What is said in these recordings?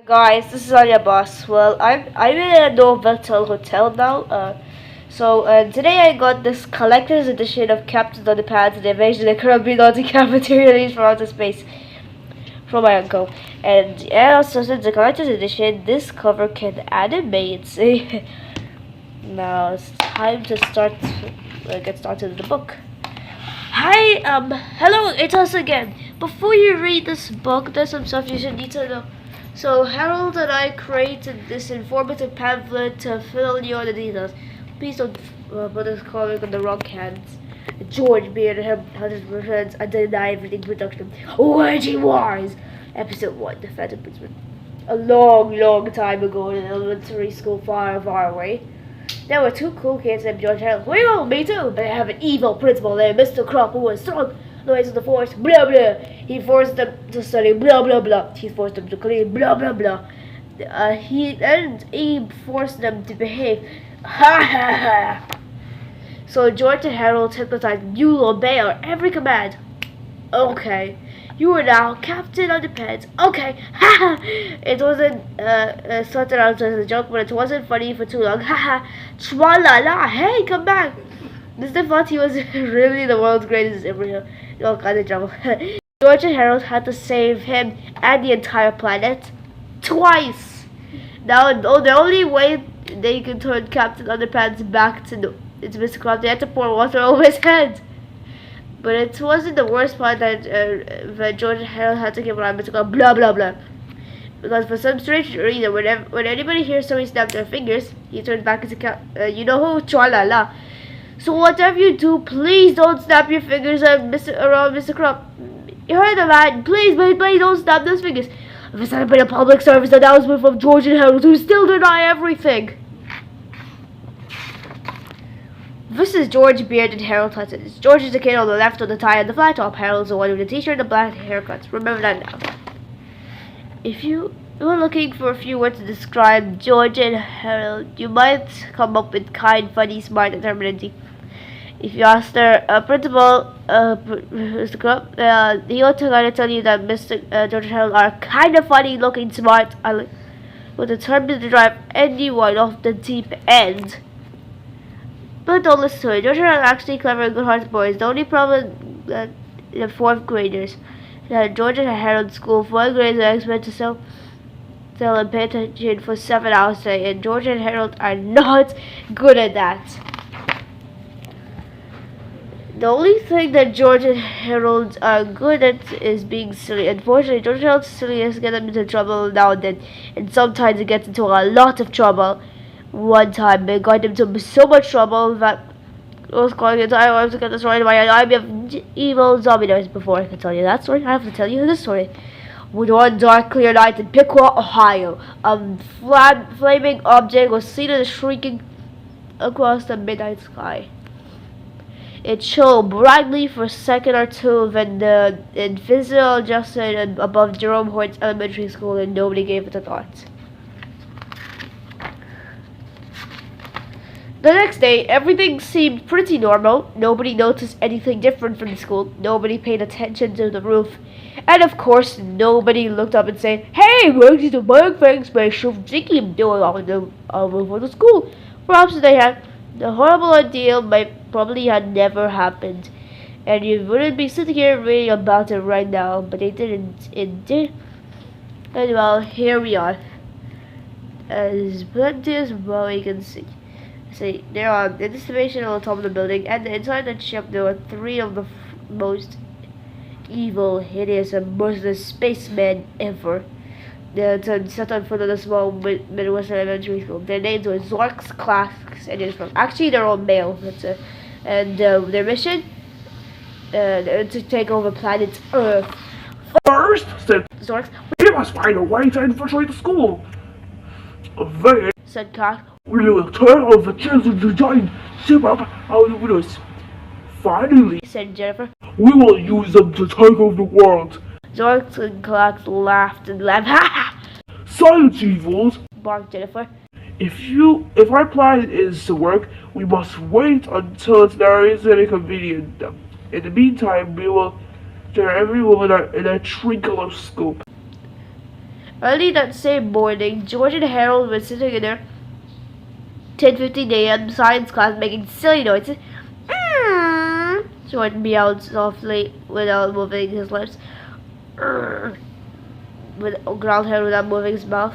Guys, this is Anya Boss. Well, I'm in a Novotel hotel now. Today I got this collector's edition of Captain Underpants and the Invasion of the Caribbean on the Cafeteria released from outer space from my uncle. And also since the collector's edition, this cover can animate. Now it's time to get started with the book. Hi, hello, it's us again. Before you read this book, there's some stuff you should need to know. So Harold and I created this informative pamphlet to fill you in the details. Please don't put this comic in the wrong hands. George Beard and him friends and deny everything production. Waging Wars! Episode 1, The Phantom Policeman. A long time ago in an elementary school far away. There were two cool kids named George and Harold. Well, me too, but I have an evil principal named Mr. Crop who was strong. The ways of the force, blah blah. He forced them to study, blah blah blah. He forced them to clean, blah blah blah. He forced them to behave, ha ha ha. So George and Harold hypnotized. You'll obey our every command. Okay. You are now Captain Underpants. Okay. Ha ha. It wasn't started out as a joke, but it wasn't funny for too long. Ha ha. Tra la la. Hey, come back. Mr. thought he was really the world's greatest superhero. All kinds of trouble. George and Harold had to save him and the entire planet twice. Now, the only way they could turn Captain Underpants back to Mr. Krabs, they had to pour water over his head. But it wasn't the worst part that George and Harold had to give around Mr. Krabs, blah blah blah. Because for some strange reason, when anybody hears somebody snap their fingers, he turns back into you know who? Chua la la. So whatever you do, please don't snap your fingers around Mr. Crump. You heard the man. Please don't snap those fingers. This has been a public service announcement from George and Harold, who still deny everything. This is George Beard and Harold Hudson. George is the kid on the left with the tie and the flat top. Harold's the one with the t-shirt and the black haircuts. Remember that now. If you were looking for a few words to describe George and Harold, you might come up with kind, funny, smart, and determined. If you ask their principal, Mr. Crump, he'll tell you that Mr. George and Harold are kind of funny, looking smart, and determined to drive anyone off the deep end. But don't listen to it. George and Harold are actually clever and good-hearted boys. The only problem the fourth graders. George and Harold school, fourth graders are expected to tell and pay attention for 7 hours a day, and George and Harold are not good at that. The only thing that George and Harold are good at is being silly. Unfortunately, George and Harold's silliness gets them into trouble now and then, and sometimes it gets into a lot of trouble. One time, it got into so much trouble that I was calling the entire world to get destroyed by an army of evil zombie noise. Before I can tell you that story, I have to tell you this story. One dark, clear night in Piqua, Ohio, a flaming object was seen and shrieking across the midnight sky. It shone brightly for a second or two, then the invisible adjusted above Jerome Hort's elementary school, and nobody gave it a thought. The next day, everything seemed pretty normal. Nobody noticed anything different from the school. Nobody paid attention to the roof. And of course, nobody looked up and said, "Hey, where's the bug things special thinking doing on the roof of the school?" Perhaps they had. The horrible ordeal probably had never happened, and you wouldn't be sitting here reading about it right now, but they didn't. It did. And well, here we are. As plenty as well you can see. There are in this station on the top of the building, and inside the ship there were 3 of the most evil, hideous, and merciless spacemen ever. They're set on foot of the small Midwest elementary school. Their names were Zorks, Clasks, and Israel. Actually, they're all male. And their mission to take over planet Earth. First, said Zorks, we must find a way to infiltrate the school. Then, said Clasks, we will turn on the children to giant superpower with us. Finally, said Jennifer, we will use them to take over the world. Zorks and Clasks laughed and laughed. Ha ha! Silence, you fools! Barked Jennifer. If our plan is to work, we must wait until there is an inconvenient. In the meantime, we will turn every woman in a twinkle of scope. Early that same morning, George and Harold were sitting in their 10:15 a.m. science class making silly noises. George meowed softly without moving his lips. Growled Harold without moving his mouth.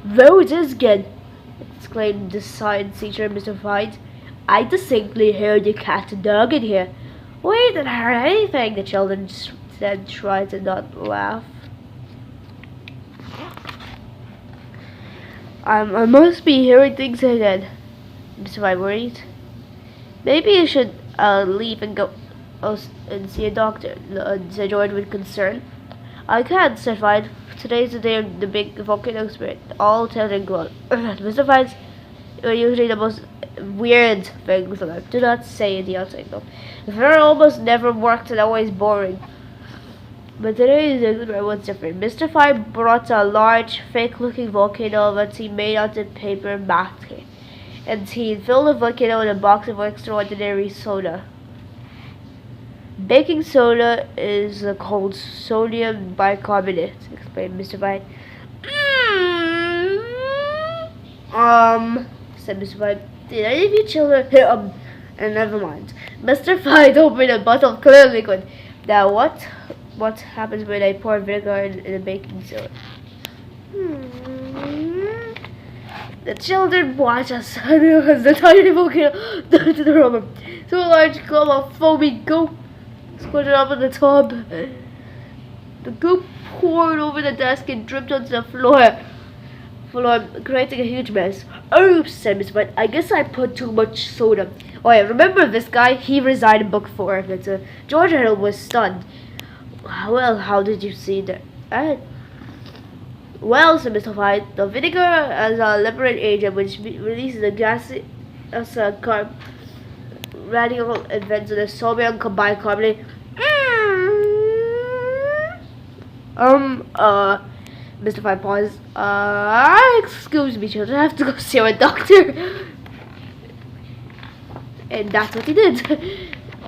"There it is again!" exclaimed the science teacher, mystified. "I distinctly heard the cat and dog in here." "We didn't hear anything," the children said, trying to not laugh. I must be hearing things again," Mr. worried. "Maybe you should leave and go and see a doctor," said George with concern. "I can't," said Vine. "Today's the day of the big volcano spirit. All tell and glow." Mr. Vines are usually the most weird things in life. Do not say the outside though. They're almost never worked and always boring. But today's experiment was different. Mr. Fine brought a large, fake-looking volcano that he made out of paper mache, and he filled the volcano in a box of extraordinary soda. "Baking soda is called sodium bicarbonate," explained Mr. Fine. Said Mr. Fine. "Did any of you children, and never mind." Mr. Fine opened a bottle of clear liquid. "Now what happens when I pour vinegar in a baking soda?" The children watch us as the tiny volcano down to the rubber. So a large glob of foamy goop squirted up in the tub. The goop poured over the desk and dripped onto the floor, creating a huge mess. "Oops," said Miss White. "I guess I put too much soda." "Oh yeah, remember this guy? He resigned in book 4. George Harold was stunned. "Well, how did you see that?" "Well," said Mr. White, "the vinegar has a liberating agent which releases a gaseous radical events in the sodium bicarbonate." Mr. White paused. Excuse me, children, I have to go see a doctor." And that's what he did.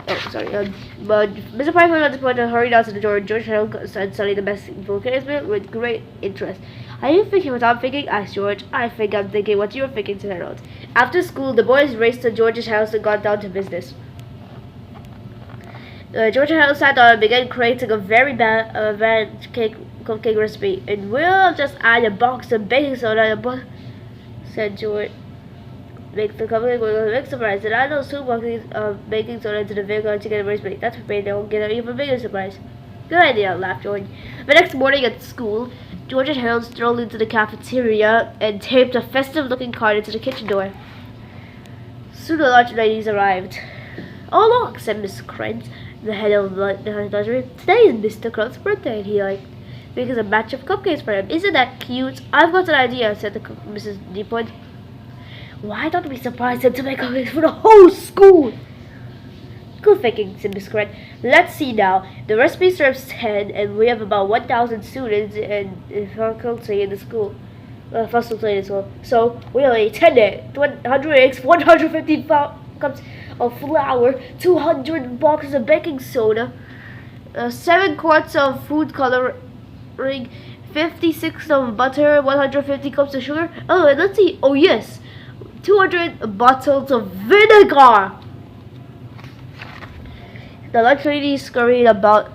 Oh, sorry. But Mr. Piper at this point hurried out to the door. George Harold started studying the best volcano with great interest. "Are you thinking what I'm thinking?" asked George. "I think I'm thinking what you're thinking," said Harold. After school, the boys raced to George's house and got down to business. George and Harold sat down and began creating a very bad cupcake recipe. "And we'll just add a box of baking soda and said George. "Make the cupcake with a big surprise. And I know 2 boxes of baking soda into the vinegar to get a recipe. That's what made they'll get an even bigger surprise." "Good idea," laughed George. The next morning at school, George and Harold strolled into the cafeteria and taped a festive-looking card into the kitchen door. Soon the lunch ladies arrived. "Oh look," said Miss Krantz, the head of the nursery. "Today is Mr. Krant's birthday," and he making a batch of cupcakes for him. "Isn't that cute?" "I've got an idea," said the Mrs. DePoint. "Why don't we surprise him to make cupcakes for the whole school?" "Good thinking," said Miss Grant. "Let's see now. The recipe serves 10, and we have about 1,000 students and faculty in the school. So we'll need 10 eggs, 100 eggs, 150 cups of flour, 200 boxes of baking soda, 7 quarts of food coloring, 56 of butter, 150 cups of sugar. Oh, and let's see. Oh yes, 200 bottles of vinegar." The lunch ladies scurried about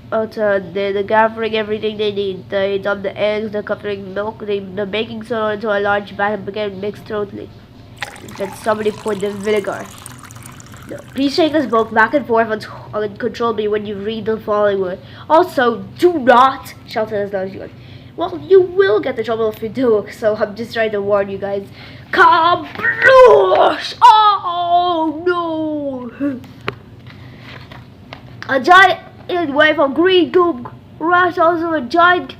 the gathering everything they need. They dumped the eggs, the covering milk, the baking soda into a large vat and began to mix thoroughly. Then somebody poured the vinegar. "No, please shake this book back and forth and control me when you read the following word. Also, do not," shouted as loud as you could. "Well, you will get in trouble if you do, so I'm just trying to warn you guys." Kabloosh! Oh no! A giant wave of green goop rushed also a giant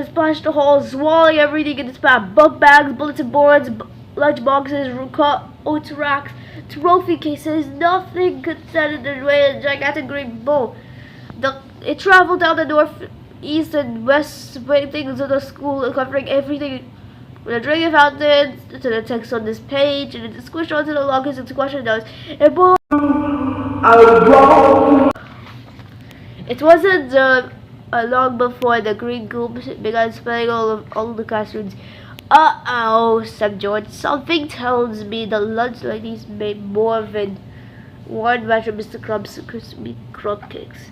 splashed the hall, swallowing everything in its path. Book bags, bulletin boards, lunch boxes, coat racks, trophy cases, nothing could stand in the way of the gigantic green bowl. It traveled down the north, east, and west things of the school, covering everything. From the drinking fountain to the text on this page, and it squished onto the lockers and question notes. It wasn't long before the green goons began spelling all the classrooms. Said George. Something tells me the lunch ladies made more than one batch of Mr. Crumb's crispy crumb cakes.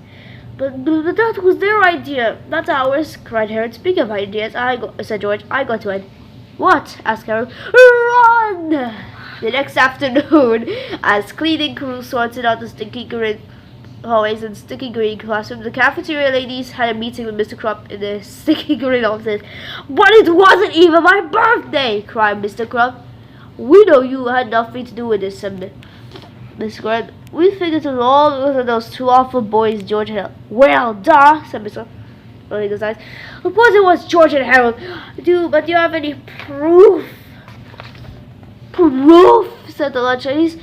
But that was their idea, not ours, cried Harold. Speaking of ideas, said George, I got one. What? Asked Harold. Run! The next afternoon, as cleaning crew sorted out the stinky green hallways and sticky green classroom, the cafeteria ladies had a meeting with Mr. Crump in the sticky green office. But it wasn't even my birthday, cried Mr. Crump. We know you had nothing to do with this, said Miss Grant. We figured it was all because of those two awful boys, George and Harold. Well, duh, said Mr. rolling his eyes. Suppose it was George and Harold. But do you have any proof? Proof? Said the lunch ladies.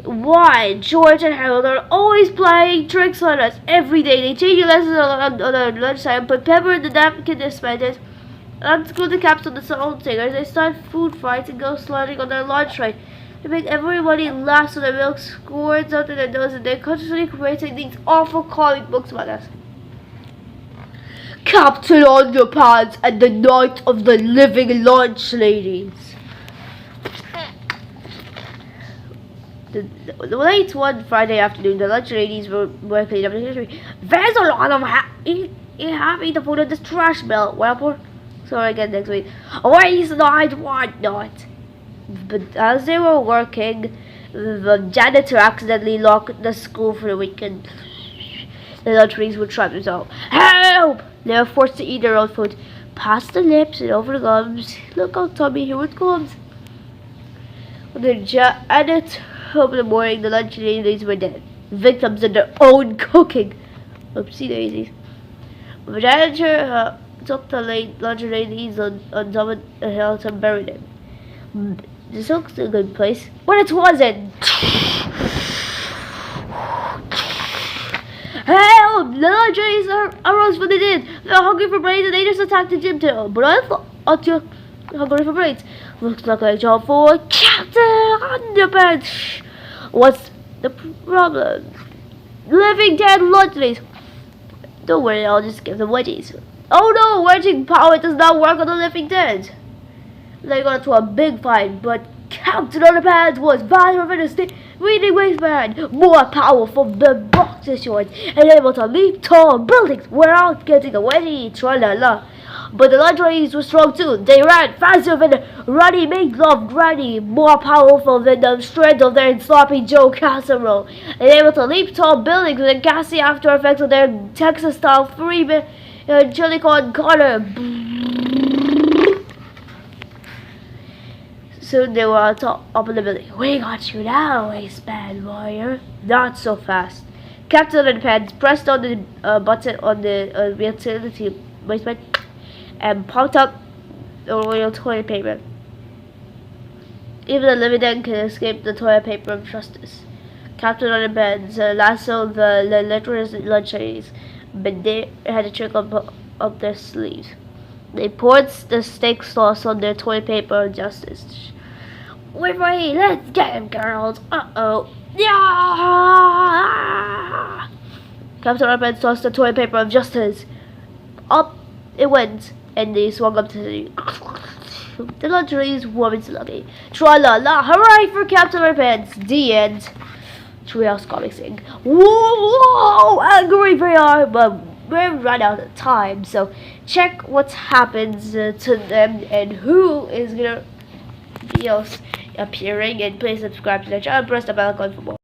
Why, George and Harold are always playing tricks on us every day. They change your lessons on our lunchtime, put pepper in the napkin dispensers, unscrew the caps on the salt singers. They start food fights and go sledding on their lunch tray. They make everybody laugh so their milk squirts out of their nose, and they're constantly creating these awful comic books about us. Captain Underpants and the Night of the Living Lunch Ladies. The late one Friday afternoon, the lunch ladies were cleaning up the history. There's a lot of having the food in this trash belt. Well, sorry again next week. Waste night, what not? But as they were working, the janitor accidentally locked the school for the weekend. The lunch ladies were trapped themselves. Help! They were forced to eat their own food. Past the lips and over the gums. Look out, Tommy, here it comes. When the janitor opened in the morning, the lunch ladies were dead. Victims of their own cooking. Oopsie daisies. The janitor took the lunch ladies on top of the hill to bury them. This looks a good place. But it wasn't! Help! The lunch ladies arose when they did. They're hungry for brains and they just attacked the gym too. But I thought you're hungry for brains. Looks like a job for Captain Underpants. What's the problem? Living dead lunch ladies. Don't worry, I'll just give them wedgies. Oh no, wedging power does not work on the living dead. They got into a big fight, but Captain Underpants was faster than a speeding wasteman, more powerful than boxer shorts, and able to leap tall buildings without getting a wedgie, tra-la-la. But the lunch ladies were strong too. They ran faster than Runny Make-Love Granny, more powerful than the strength of their sloppy Joe casserole, and able to leap tall buildings with the gassy after effects of their Texas-style three-minute chili con carne. Soon they were on top of the building. We got you now, wasteman warrior. Not so fast. Captain Underpants pressed on the button on the utility wasteman and pumped up the royal toilet paper. Even the living dead can escape the toilet paper of justice. Captain Underpants lassoed the letters lunch ladies, but they had a trick up their sleeves. They poured the steak sauce on their toilet paper of justice. We're ready, let's get him, girls. Uh-oh. Yeah! Captain Underpants tossed the toilet paper of justice. Up it went, and they swung up to the lunch ladies warm and sluggy. Tra-la-la, hooray for Captain Underpants. The end. Treehouse comic sing. Whoa, angry they are, but we're run out of time. So check what happens to them and who is gonna be else appearing, and please subscribe to the channel and press the bell icon for more.